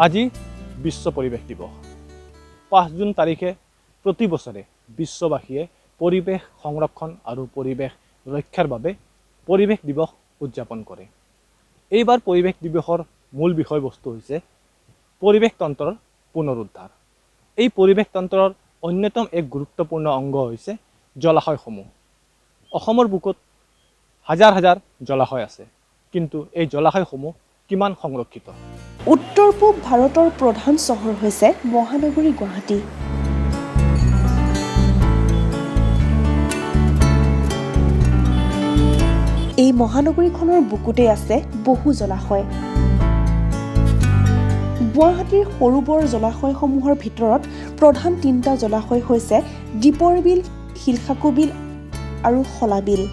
আজি বিশ্ব পৰিৱেশ দিৱস। 5 জুন তাৰিখে প্ৰতি বছৰে বিশ্ববাসীয়ে পৰিৱেশ সংৰক্ষণ আৰু পৰিৱেশ ৰক্ষাৰ বাবে পৰিৱেশ দিৱস উদযাপন কৰে। এইবাৰ পৰিৱেশ দিৱসৰ মূল বিষয়বস্তু হৈছে পৰিৱেশ তন্ত্ৰৰ পুনৰুদ্ধাৰ। এই পৰিৱেশ তন্ত্ৰৰ অন্যতম এক গুৰুত্বপূৰ্ণ অংগ হৈছে জলাশয়সমূহ। অসমৰ বুকুত হাজাৰ হাজাৰ জলাশয় আছে, কিন্তু এই জলাশয়সমূহ কিমান সংৰক্ষিত? উত্তৰ পূব ভাৰতৰ প্ৰধান চহৰ হৈছে মহানগৰী গুৱাহাটী। এই মহানগৰীখনৰ বুকুতে আছে বহু জলাশয়। গুৱাহাটীৰ সৰু বৰ জলাশয়সমূহৰ ভিতৰত প্ৰধান 3টা জলাশয় হৈছে দীপৰ বিল, শিলখাকু বিল আৰু শলা বিল।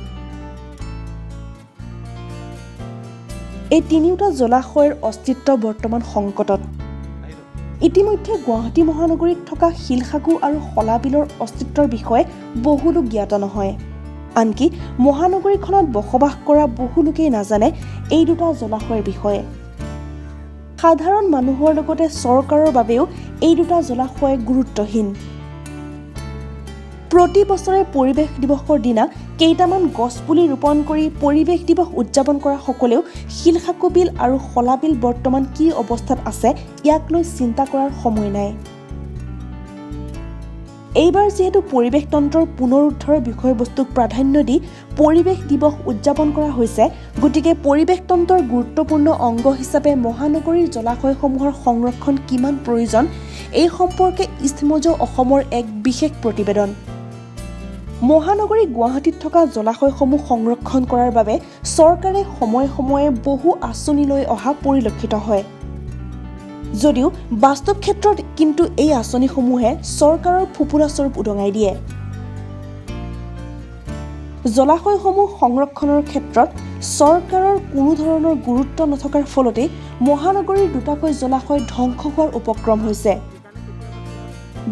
এই 3টা জলাশয়ৰ অস্তিত্ব বৰ্তমান সংকটত। ইতিমধ্যে গুৱাহাটী মহানগৰীত থকা শিলখাকু আৰু শলা বিলৰ অস্তিত্বৰ বিষয়ে বহু লোক জ্ঞাত নহয়। আনকি মহানগৰীখনত বসবাস কৰা বহু লোকেই নাজানে এই 2টা জলাশয়ৰ বিষয়ে। সাধাৰণ মানুহৰ লগতে চৰকাৰৰ বাবেও এই 2টা জলাশয় গুৰুত্বহীন। প্ৰতি বছৰে পৰিৱেশ দিৱসৰ দিনা কেইটামান গছপুলি ৰোপণ কৰি পৰিৱেশ দিৱস উদযাপন কৰা সকলেও শিলখাকু বিল আৰু শলা বিল বৰ্তমান কি অৱস্থাত আছে ইয়াক লৈ চিন্তা কৰাৰ সময় নাই। এইবাৰ যিহেতু পৰিৱেশ তন্ত্ৰৰ পুনৰুদ্ধাৰৰ বিষয়বস্তুক প্ৰাধান্য দি পৰিৱেশ দিৱস উদযাপন কৰা হৈছে, গতিকে পৰিৱেশ তন্ত্ৰৰ গুৰুত্বপূৰ্ণ অংগ হিচাপে মহানগৰীৰ জলাশয়সমূহৰ সংৰক্ষণ কিমান প্ৰয়োজন এই সম্পৰ্কে ইষ্টমোজো অসমৰ এক বিশেষ প্ৰতিবেদন। মহানগৰী গুৱাহাটীত থকা জলাশয়সমূহ সংৰক্ষণ কৰাৰ বাবে চৰকাৰে সময়ে সময়ে বহু আঁচনি লৈ অহা পৰিলক্ষিত হয়। যদিও বাস্তৱ ক্ষেত্ৰত কিন্তু এই আঁচনিসমূহে চৰকাৰৰ ফুপুৰাস্বৰূপ উদঙাই দিয়ে। জলাশয়সমূহ সংৰক্ষণৰ ক্ষেত্ৰত চৰকাৰৰ কোনো ধৰণৰ গুৰুত্ব নথকাৰ ফলতেই মহানগৰীৰ 2টাকৈ জলাশয় ধ্বংস হোৱাৰ উপক্ৰম হৈছে।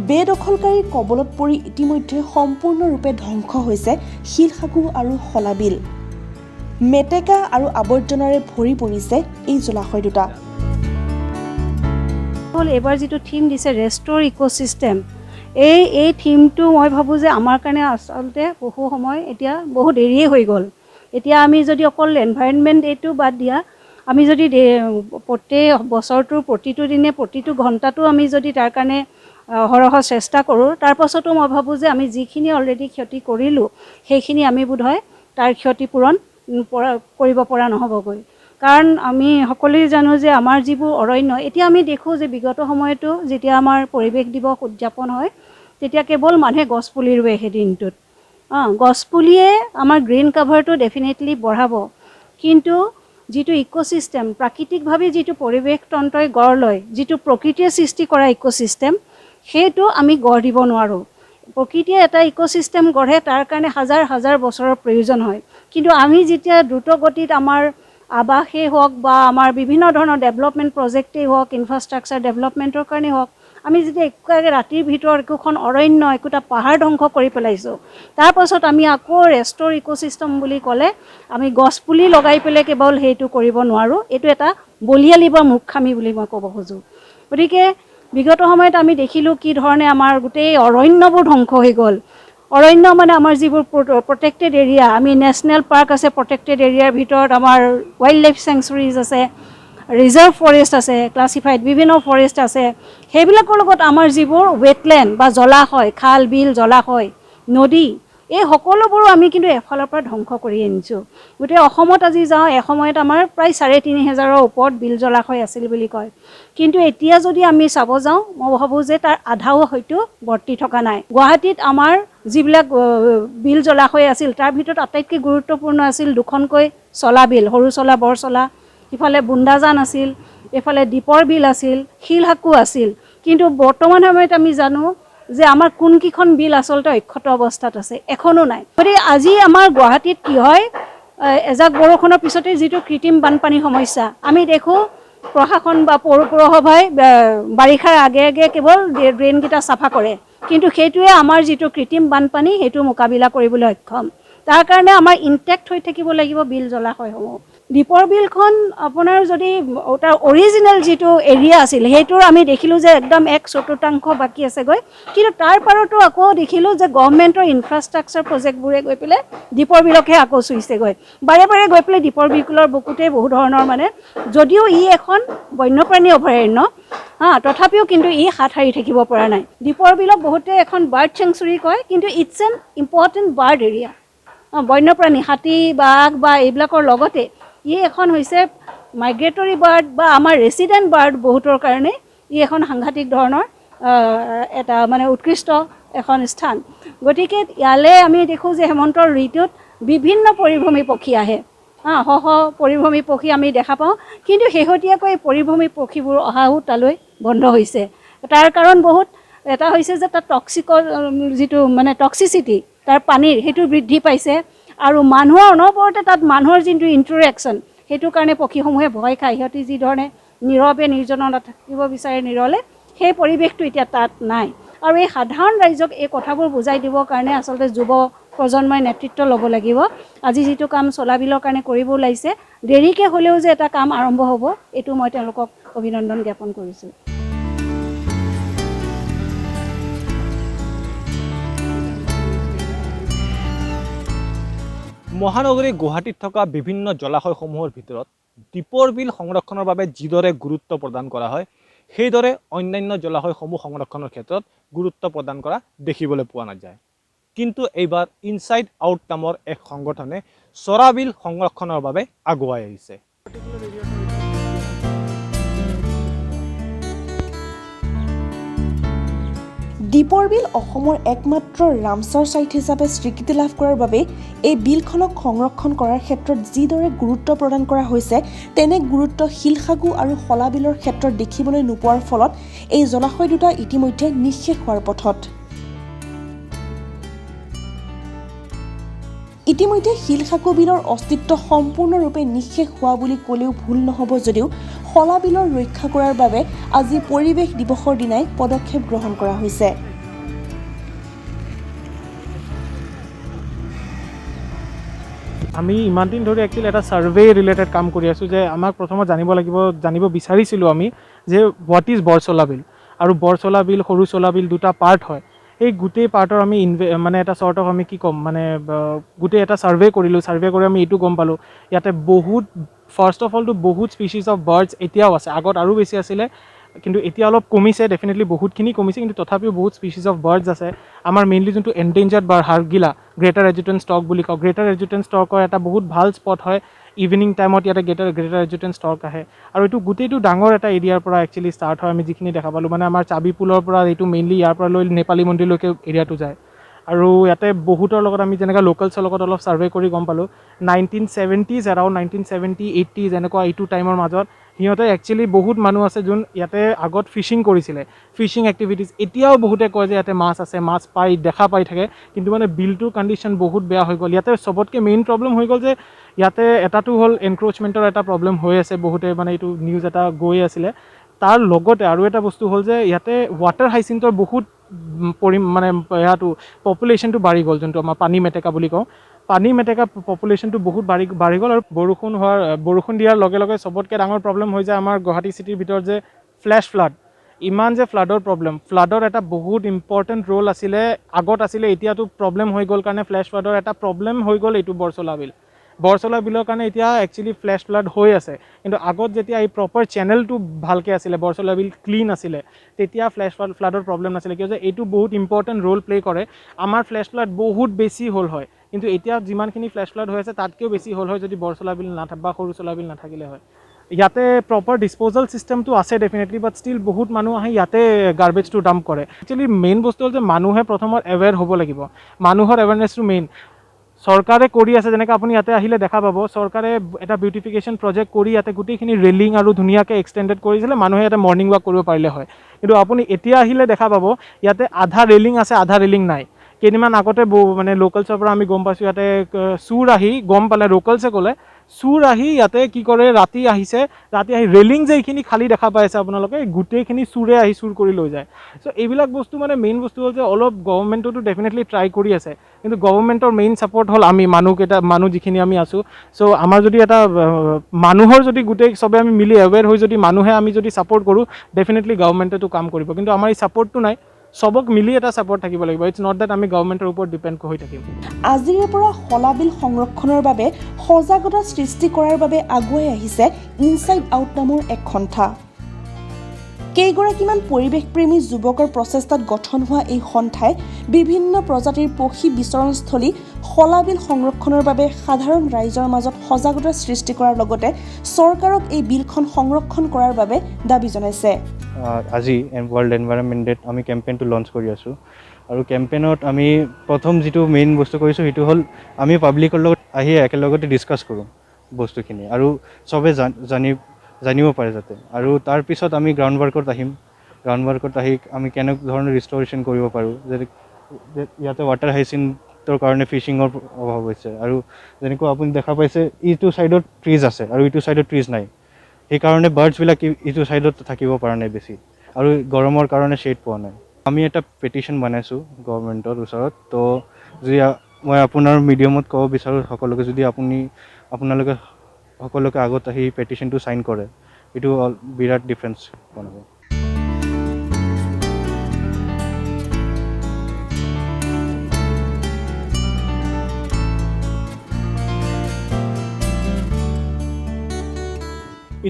বেদখলকাৰীৰ কবলত পৰি ইতিমধ্যে সম্পূৰ্ণৰূপে ধ্বংস হৈছে শিলখাকু আৰু শলা বিল। মেটেকা আৰু আৱৰ্জনাৰে ভৰি পৰিছে এই জলাশয় 2টা। এবাৰ যিটো থিম দিছে ৰেষ্ট'ৰ ইক'চিষ্টেম, এই থিমটো মই ভাবোঁ যে আমাৰ কাৰণে আচলতে বহু সময় এতিয়া বহু দেৰিয়ে হৈ গ'ল। এতিয়া আমি যদি অকল এনভাইৰনমেণ্ট এইটো বাদ দিয়া, আমি যদি প্ৰত্যেক বছৰটোৰ প্ৰতিটো দিনে প্ৰতিটো ঘণ্টাটো আমি যদি তাৰ কাৰণে অহৰহ চেষ্টা কৰোঁ, তাৰ পাছতো মই ভাবোঁ যে আমি যিখিনি অলৰেডি ক্ষতি কৰিলোঁ সেইখিনি আমি বোধহয় তাৰ ক্ষতিপূৰণ কৰিব পৰা নহ'বগৈ। কাৰণ আমি সকলোৱে জানো যে আমাৰ যিবোৰ অৰণ্য, এতিয়া আমি দেখোঁ যে বিগত সময়তো যেতিয়া আমাৰ পৰিৱেশ দিৱস উদযাপন হয় তেতিয়া কেৱল মানুহে গছপুলি ৰুৱে। সেই দিনটোত গছপুলিয়ে আমাৰ গ্ৰীণ কাভাৰটো ডেফিনেটলি বঢ়াব, কিন্তু যিটো ইক'চিষ্টেম প্ৰাকৃতিকভাৱে যিটো পৰিৱেশ তন্ত্ৰই গঢ় লয়, যিটো প্ৰকৃতিয়ে সৃষ্টি কৰা ইক'চিষ্টেম, সেইটো আমি গঢ় দিব নোৱাৰোঁ। প্ৰকৃতিয়ে এটা ইক'চিষ্টেম গঢ়ে, তাৰ কাৰণে হাজাৰ হাজাৰ বছৰৰ প্ৰয়োজন হয়। কিন্তু আমি যেতিয়া দ্ৰুত গতিত আমাৰ আৱাসেই হওক বা আমাৰ বিভিন্ন ধৰণৰ ডেভেলপমেণ্ট প্ৰজেক্টেই হওক, ইনফ্ৰাষ্ট্ৰাকচাৰ ডেভেলপমেণ্টৰ কাৰণেই হওক, আমি যেতিয়া একেবাৰে ৰাতিৰ ভিতৰত একোখন অৰণ্য, একোটা পাহাৰ ধ্বংস কৰি পেলাইছোঁ, তাৰপাছত আমি আকৌ ৰেষ্ট'ৰ ইক'চিষ্টেম বুলি ক'লে আমি গছপুলি লগাই পেলাই কেৱল সেইটো কৰিব নোৱাৰোঁ। এইটো এটা বলিয়ালি বা মূৰ্খামি বুলি মই ক'ব খোজোঁ। গতিকে বিগত সময়ত আমি দেখিলোঁ কি ধৰণে আমাৰ গোটেই অৰণ্যবোৰ ধ্বংস হৈ গ'ল। অৰণ্য মানে আমাৰ যিবোৰ প্ৰটেক্টেড এৰিয়া, আমি নেশ্যনেল পাৰ্ক আছে, প্ৰটেক্টেড এৰিয়াৰ ভিতৰত আমাৰ ৱাইল্ড লাইফ চেংচুৰীজ আছে, ৰিজাৰ্ভ ফৰেষ্ট আছে, ক্লাছিফাইড বিভিন্ন ফৰেষ্ট আছে। সেইবিলাকৰ লগত আমাৰ যিবোৰ ৱেটলেণ্ড বা জলাশয়, খাল বিল জলাশয় নদী, এই সকলোবোৰো আমি কিন্তু এফালৰ পৰা ধ্বংস কৰি আনিছোঁ। গোটেই অসমত আজি যাওঁ, এসময়ত আমাৰ প্ৰায় 3,500ৰ ওপৰত বিল জলাশয় আছিল বুলি কয়, কিন্তু এতিয়া যদি আমি চাব যাওঁ মই ভাবোঁ যে তাৰ আধাও হয়তো বৰ্তি থকা নাই। গুৱাহাটীত আমাৰ যিবিলাক বিল জলাশয় আছিল তাৰ ভিতৰত আটাইতকৈ গুৰুত্বপূৰ্ণ আছিল 2খনকৈ চলা বিল, সৰু চলা বৰ চলা, ইফালে বুন্দাজান আছিল, এইফালে দীপৰ বিল আছিল, শিলখাকু আছিল। কিন্তু বৰ্তমান সময়ত আমি জানো যে আমাৰ কোনকেইখন বিল আচলতে অক্ষত অৱস্থাত আছে, এখনো নাই। গতিকে আজি আমাৰ গুৱাহাটীত কি হয়, এজাক বৰষুণৰ পিছতে যিটো কৃত্ৰিম বানপানীৰ সমস্যা আমি দেখোঁ, প্ৰশাসন বা পৌৰসভাই বাৰিষাৰ আগে আগে কেৱল ড্ৰেইনকেইটা চাফা কৰে, কিন্তু সেইটোৱে আমাৰ যিটো কৃত্ৰিম বানপানী সেইটো মোকাবিলা কৰিবলৈ সক্ষম। তাৰ কাৰণে আমাৰ ইনটেক্ট হৈ থাকিব লাগিব বিল জলাশয়সমূহ। দীপৰ বিলখন আপোনাৰ যদি তাৰ অৰিজিনেল যিটো এৰিয়া আছিল সেইটোৰ আমি দেখিলোঁ যে একদম 1/4 বাকী আছেগৈ, কিন্তু তাৰ পাৰতো আকৌ দেখিলোঁ যে গভৰ্ণমেণ্টৰ ইনফ্ৰাষ্ট্ৰাকচাৰ প্ৰজেক্টবোৰে গৈ পেলাই দীপৰ বিলকহে আকৌ চুইছেগৈ। বাৰে বাৰে গৈ পেলাই দীপৰ বিলৰ বুকুতেই বহু ধৰণৰ মানে, যদিও ই এখন বন্যপ্ৰাণী অভয়াৰণ্য তথাপিও কিন্তু ই হাত সাৰি থাকিব পৰা নাই। দীপৰ বিলক বহুতে এখন বাৰ্ড চেংচুৰী কয়, কিন্তু it's an important bird area. বন্যপ্ৰাণী হাতী বাঘ বা এইবিলাকৰ লগতে ই এখন হৈছে মাইগ্ৰেটৰী বাৰ্ড বা আমাৰ ৰেচিডেণ্ট বাৰ্ড বহুতৰ কাৰণে ই এখন সাংঘাতিক ধৰণৰ এটা মানে উৎকৃষ্ট এখন স্থান। গতিকে ইয়ালৈ আমি দেখোঁ যে হেমন্তৰ ঋতুত বিভিন্ন পৰিভ্ৰমী পক্ষী আহে, পৰিভ্ৰমী পক্ষী আমি দেখা পাওঁ, কিন্তু শেহতীয়াকৈ এই পৰিভ্ৰমী পক্ষীবোৰ অহাও তালৈ বন্ধ হৈছে। তাৰ কাৰণ বহুত, এটা হৈছে যে তাত যিটো মানে টক্সিচিটি তাৰ পানীৰ সেইটো বৃদ্ধি পাইছে, আৰু মানুহৰ অনবৰতে তাত মানুহৰ যিটো ইণ্টাৰেকশ্যন সেইটো কাৰণে পক্ষীসমূহে ভয় খায়। সিহঁতি যি ধৰণে নীৰৱে নিৰ্জনত থাকিব বিচাৰে নিৰলে, সেই পৰিৱেশটো এতিয়া তাত নাই। আৰু এই সাধাৰণ ৰাইজক এই কথাবোৰ বুজাই দিবৰ কাৰণে আচলতে যুৱ প্ৰজন্মই নেতৃত্ব ল'ব লাগিব। আজি যিটো কাম চলাবিলৰ কাৰণে কৰিব ওলাইছে, দেৰিকৈ হ'লেও যে এটা কাম আৰম্ভ হ'ব, এইটো মই তেওঁলোকক অভিনন্দন জ্ঞাপন কৰিছোঁ। মহানগৰী গুৱাহাটীত থকা বিভিন্ন জলাশয়সমূহৰ ভিতৰত দীপৰ বিল সংৰক্ষণৰ বাবে যিদৰে গুৰুত্ব প্ৰদান কৰা হয়, সেইদৰে অন্যান্য জলাশয়সমূহ সংৰক্ষণৰ ক্ষেত্ৰত গুৰুত্ব প্ৰদান কৰা দেখিবলৈ পোৱা নাযায়। কিন্তু এইবাৰ ইনচাইড আউট নামৰ এক সংগঠনে চৰাবিল সংৰক্ষণৰ বাবে আগুৱাই আহিছে। দীপৰ বিল অসমৰ একমাত্ৰ ৰামছাৰ ছাইট হিচাপে স্বীকৃতি লাভ কৰাৰ বাবে এই বিলখনক সংৰক্ষণ কৰাৰ ক্ষেত্ৰত যিদৰে গুৰুত্ব প্ৰদান কৰা হৈছে, তেনে গুৰুত্ব শিলসাগু আৰু শলাবিলৰ ক্ষেত্ৰত দেখিবলৈ নোপোৱাৰ ফলত এই জলাশয় দুটা ইতিমধ্যে নিঃশেষ হোৱাৰ পথত। ইতিমধ্যে শিলসাগু বিলৰ অস্তিত্ব সম্পূৰ্ণৰূপে নিঃশেষ হোৱা বুলি ক'লেও ভুল নহ'ব, যদিও শলাবিলৰ ৰক্ষা কৰাৰ বাবে আজি পৰিৱেশ দিৱসৰ দিনাই পদক্ষেপ গ্ৰহণ কৰা হৈছে। আমি ইমান দিন ধৰি একচুৱেলি এটা ছাৰ্ভে ৰিলেটেড কাম কৰি আছোঁ, যে আমাক প্ৰথমত জানিব বিচাৰিছিলোঁ আমি যে হোৱাট ইজ বৰচলা বিল, আৰু বৰচলা বিল সৰু চলা বিল দুটা পাৰ্ট হয়। এই গোটেই পাৰ্টৰ আমি মানে এটা চৰ্ট অফ আমি কি ক'ম মানে গোটেই এটা ছাৰ্ভে কৰিলোঁ। ছাৰ্ভে কৰি আমি এইটো গম পালোঁ, ইয়াতে ফাৰ্ষ্ট অফ অলটো বহুত স্পিচিছ অফ বাৰ্ডছ এতিয়াও আছে। আগত আৰু বেছি আছিলে, কিন্তু এতিয়া অলপ কমিছে, ডেফিনেটলি বহুতখিনি কমিছে, কিন্তু তথাপিও বহুত স্পিচিছ অফ বাৰ্ডছ আছে। আমাৰ মেইনলি যোনটো এনডেঞ্জাৰ্ড বাৰ্ড হাৰ্গিলা, গ্ৰেটাৰ এজুটেন ষ্টৰ্ক বুলি কওঁ, গ্ৰেটাৰ এজুটেন ষ্টৰ্কৰ এটা বহুত ভাল স্পট হয়। ইভিনিং টাইমত ইয়াতে গ্ৰেটাৰ এজুটেন ষ্টৰ্ক আহে, আৰু এইটো গোটেইটো ডাঙৰ এটা এৰিয়াৰ পৰা একচুৱেলি ষ্টাৰ্ট হয়। আমি যিখিনি দেখা পালোঁ, মানে আমাৰ চাবি পুলৰ পৰা এইটো মেইনলি ইয়াৰ পৰা লৈ নেপালী মন্দিৰলৈকে এৰিয়াটো যায়। আৰু ইয়াতে বহুতৰ লগত আমি যেনেকৈ লোকেলছৰ লগত অলপ ছাৰ্ভে কৰি গম পালোঁ, 1970s এৰাউণ্ড 1970, 80s এনেকুৱা এইটো টাইমৰ মাজত সিহঁতে একচুৱেলি বহুত মানুহ আছে যোন ইয়াতে আগত ফিচিং কৰিছিলে, ফিচিং এক্টিভিটিজ। এতিয়াও বহুতে কয় যে ইয়াতে মাছ আছে, মাছ দেখা পাই থাকে, কিন্তু মানে বিলটোৰ কণ্ডিশ্যন বহুত বেয়া হৈ গ'ল। ইয়াতে চবতকৈ মেইন প্ৰব্লেম হৈ গ'ল যে ইয়াতে এটাটো হ'ল এনক্ৰ'চমেণ্টৰ এটা প্ৰব্লেম হৈ আছে, বহুতে মানে এইটো নিউজ এটা গৈ আছিলে। তাৰ লগতে আৰু এটা বস্তু হ'ল যে ইয়াতে ৱাটাৰ হাইচিন্থৰ বহুত মানে ইয়াতো পপুলেশ্যনটো বাঢ়ি গ'ল, যোনটো আমাৰ পানী মেটেকা বুলি কওঁ। পানী মেটেকা পপুলেশ্যনটো বহুত বাঢ়ি গ'ল, আৰু বৰষুণ দিয়াৰ লগে লগে চবতকৈ ডাঙৰ প্ৰব্লেম হৈ যায় আমাৰ গুৱাহাটী চিটিৰ ভিতৰত যে ফ্লেছ ফ্লাড। ইমান যে ফ্লাডৰ প্ৰব্লেম, ফ্লাডৰ এটা বহুত ইম্পৰ্টেণ্ট ৰোল আছিলে, আগত আছিলে, এতিয়াতো প্ৰব্লেম হৈ গ'ল কাৰণে ফ্লেছ ফ্লাডৰ এটা প্ৰব্লেম হৈ গ'ল এইটো বৰচলা বিলৰ কাৰণে এতিয়া একচুৱেলি ফ্লেছ ফ্লাড হৈ আছে। কিন্তু আগত যেতিয়া এই প্ৰপাৰ চেনেলটো ভালকৈ আছিলে, বৰচলা বিল ক্লিন আছিলে, তেতিয়া ফ্লাডৰ প্ৰব্লেম নাছিলে, কিয় যে এইটো বহুত ইম্পৰ্টেণ্ট ৰোল প্লে' কৰে। আমাৰ ফ্লেছ ফ্লাড বহুত বেছি হ'ল হয়, কিন্তু এতিয়া যিমানখিনি ফ্লেছ ফ্লাড হৈ আছে তাতকৈও বেছি হ'ল হয় যদি বৰচলা বিল বা সৰু চলা বিল নাথাকিলে হয়। ইয়াতে প্ৰপাৰ ডিছপ'জেল ছিষ্টেমটো আছে ডেফিনেটলি, বাট ষ্টিল বহুত মানুহ আহি ইয়াতে গাৰ্বেজটো ডাম্প কৰে। একচুৱেলি মেইন বস্তু হ'ল যে মানুহে প্ৰথমত এৱেৰ হ'ব লাগিব, মানুহৰ এৱেৰনেছটো মেইন। চৰকাৰে কৰি আছে, যেনেকৈ আপুনি ইয়াতে আহিলে দেখা পাব, চৰকাৰে এটা বিউটিফিকেশ্যন প্ৰজেক্ট কৰি ইয়াতে গোটেইখিনি ৰেলিং আৰু ধুনীয়াকৈ এক্সটেণ্ডেড কৰিছিলে, মানুহে ইয়াতে মৰ্ণিং ৱাক কৰিব পাৰিলে হয়। কিন্তু আপুনি এতিয়া আহিলে দেখা পাব ইয়াতে আধা ৰেলিং আছে, আধা ৰেলিং নাই। কেইদিনমান আগতে মানে লোকেলছৰ পৰা আমি গম পাইছোঁ, ইয়াতে চুৰ আহি গম পালে, লোকেলছে ক'লে চুৰ আহি ইয়াতে কি কৰে, ৰাতি আহিছে, ৰাতি আহি ৰেলিং যে এইখিনি খালী দেখা পাই আছে আপোনালোকে, গোটেইখিনি চুৰে আহি চুৰ কৰি লৈ যায়। চ' এইবিলাক বস্তু মানে মেইন বস্তু হ'ল যে অলপ গভৰ্ণমেণ্টতো ডেফিনেটলি ট্ৰাই কৰি আছে, কিন্তু গভৰ্ণমেণ্টৰ মেইন ছাপৰ্ট হ'ল আমি মানুহ যিখিনি আমি আছোঁ। চ' আমাৰ যদি এটা মানুহৰ যদি গোটেই চবে আমি মিলি এৱেৰ হৈ যদি মানুহে আমি যদি ছাপৰ্ট কৰোঁ, ডেফিনেটলি গভৰ্ণমেণ্টেতো কাম কৰিব, কিন্তু আমাৰ এই ছাপৰ্টটো নাই। চবক মিলি এটা ছাপৰ্ট থাকিব লাগিব। ইটছ নট ডেট আমি গভৰ্ণমেণ্টৰ ওপৰত ডিপেণ্ড হৈ থাকিম। আজিৰে পৰা শলাবিল সংৰক্ষণৰ বাবে সজাগতা সৃষ্টি কৰাৰ বাবে আগুৱাই আহিছে ইনচাইড আউট নামৰ এক সন্থা। কেইগৰাকীমান পৰিৱেশপ্ৰেমী যুৱকৰ প্ৰচেষ্টাত গঠন হোৱা এই সন্থাই বিভিন্ন প্ৰজাতিৰ পক্ষী বিচৰণস্থলী শলাবিল সংৰক্ষণৰ বাবে সাধাৰণ ৰাইজৰ মাজত সজাগতা সৃষ্টি কৰাৰ লগতে চৰকাৰক এই বিলখন সংৰক্ষণ কৰাৰ বাবে দাবী জনাইছে। আজি ৱৰ্ল্ড এনভাইৰনমেণ্ট ডেত আমি কেম্পেইনটো লঞ্চ কৰি আছোঁ, আৰু কেম্পেইনত আমি প্ৰথম যিটো মেইন বস্তু কৰিছোঁ সেইটো হ'ল আমি পাব্লিকৰ লগত আহি একেলগতে ডিছকাছ কৰোঁ বস্তুখিনি, আৰু চবে জানিব পাৰে যাতে। আৰু তাৰপিছত আমি গ্ৰাউণ্ড ৱাৰ্কত আহিম। গ্ৰাউণ্ড ৱাৰ্কত আহি আমি কেনেধৰণৰ ৰিষ্ট'ৰেশ্যন কৰিব পাৰোঁ, যে ইয়াতে ৱাটাৰ হাইচিন্থৰ কাৰণে ফিচিঙৰ অভাৱ হৈছে, আৰু যেনেকুৱা আপুনি দেখা পাইছে ইটো ছাইডত ট্ৰিজ আছে আৰু ইটো ছাইডত ট্ৰিজ নাই, সেইকাৰণে বাৰ্ডছবিলাক ইটো ছাইডত থাকিব পৰা নাই বেছি, আৰু গৰমৰ কাৰণে শ্বেড পোৱা নাই। আমি এটা পেটিশ্যন বনাইছোঁ গভৰ্ণমেণ্টৰ ওচৰত। তো যদি মই আপোনাৰ মিডিয়ামত ক'ব বিচাৰোঁ সকলোকে, যদি আপোনালোকে সকলোকে আগত আহি পেটিশ্যনটো চাইন কৰে, এইটো বিৰাট ডিফাৰেঞ্চ বনাব।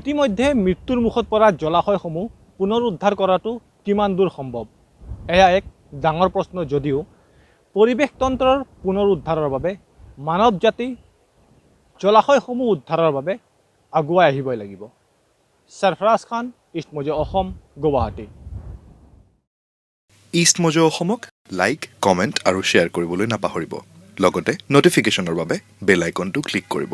ইতিমধ্যে মৃত্যুৰ মুখত পৰা জলাশয়সমূহ পুনৰুদ্ধাৰ কৰাটো কিমান দূৰ সম্ভৱ, এয়া এক ডাঙৰ প্ৰশ্ন। যদিও পৰিৱেশতন্ত্ৰৰ পুনৰুদ্ধাৰৰ বাবে মানৱ জাতি জলাশয়সমূহ উদ্ধাৰৰ বাবে আগুৱাই আহিবই লাগিব। সৰফৰাজ খান, ইষ্ট মজো অসম, গুৱাহাটী। ইষ্ট মজো অসমক লাইক, কমেণ্ট আৰু শ্বেয়াৰ কৰিবলৈ নাপাহৰিব। লগতে ন'টিফিকেশ্যনৰ বাবে বেল আইকনটো ক্লিক কৰিব।